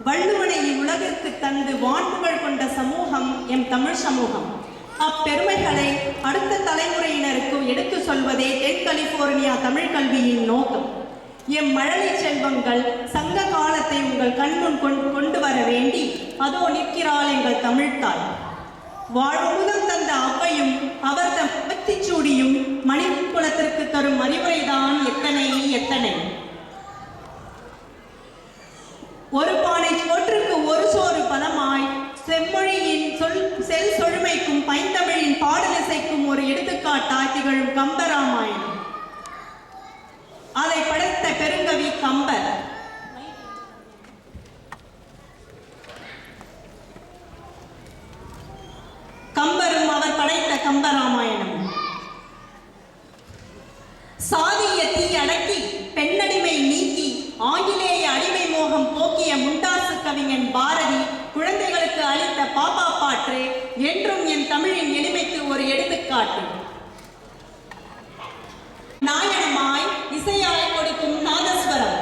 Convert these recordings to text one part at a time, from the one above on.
வள்ளுவனை உலகிற்கு தந்து வான்புகள் கொண்ட சமூகம் எம் தமிழ் சமூகம். அப்பெருமைகளை அடுத்த தலைமுறையினருக்கு எடுத்து சொல்வதே தென் கலிபோர்னியா தமிழ் கல்வியின் நோக்கம். எம் மழலை செல்வங்கள் சங்க காலத்தை உங்கள் கண்முன் கொண்டு வர வேண்டி அதோ நிற்கிறாள் எங்கள் தமிழ்த்தாய். வாழ்முதம் தந்த அவ்வையும் அவர் தம் பத்திச்சூடியும் மணிக்குலத்திற்கு தரும் அறிவுரைதான் எத்தனை எத்தனை. ஒரு பானை சோற்றுக்கு ஒரு சோறு பதமாய் செம்மொழியின் செல் சொழுமைக்கும் பைந்தமிழின் பாடலிசைக்கும் ஒரு எடுத்துக்காட்டாய் திகழும் கம்பராமாயணம். அதை படைத்த பெருங்கவி கம்பர். கம்பரும் அவர் படைத்த கம்பராமாயணம். சாதிய தீ அடக்கி பெண்ணடிமை நீக்கி ஆங்கிலேய அடிமை மோகம் போக்கிய முண்டாசு கவிஞன் பாரதி குழந்தைகளுக்கு அளித்த பாப்பா பாட்டு என்றும் என் தமிழின் எளிமைக்கு ஒரு எடுத்துக்காட்டு. நாயனமாய் இசையாய் கொடுக்கும் நாதஸ்வரம்.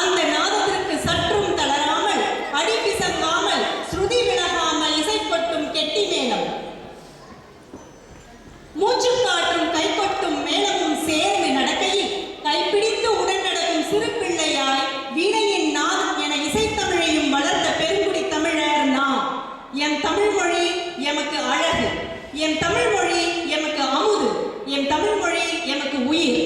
அந்த நாதத்திற்கு சற்றும் தளராமல் அடி பிசங்காமல் ஸ்ருதி விலகாமல் இசை கொட்டும் கெட்டி மேளம். மூச்சு காற்றும் கை கொட்டும் மேளமும் சேர்ந்து நடக்கையில் கைப்பிடித்து உடன் நடக்கும் சிறு பிள்ளையாய் வீணையின் நாதம் என இசைத்தமிழையும் வளர்ந்த பெருங்குடி தமிழர் நாம். என் தமிழ் மொழி எமக்கு அழகு, என் தமிழ் மொழி எமக்கு அமுது, என் தமிழ் மொழி எமக்கு உயிர்.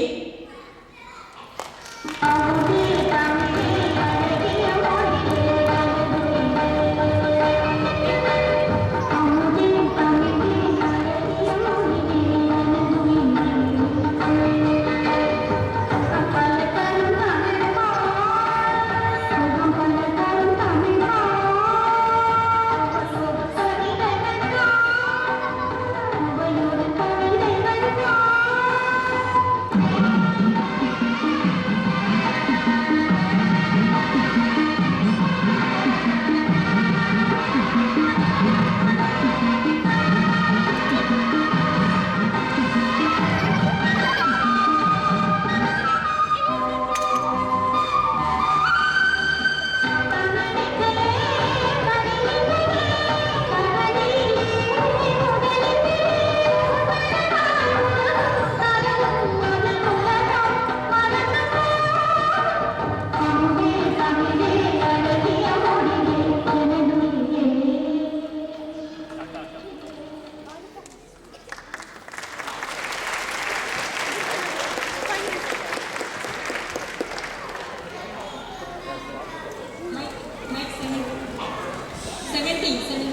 Next, 17.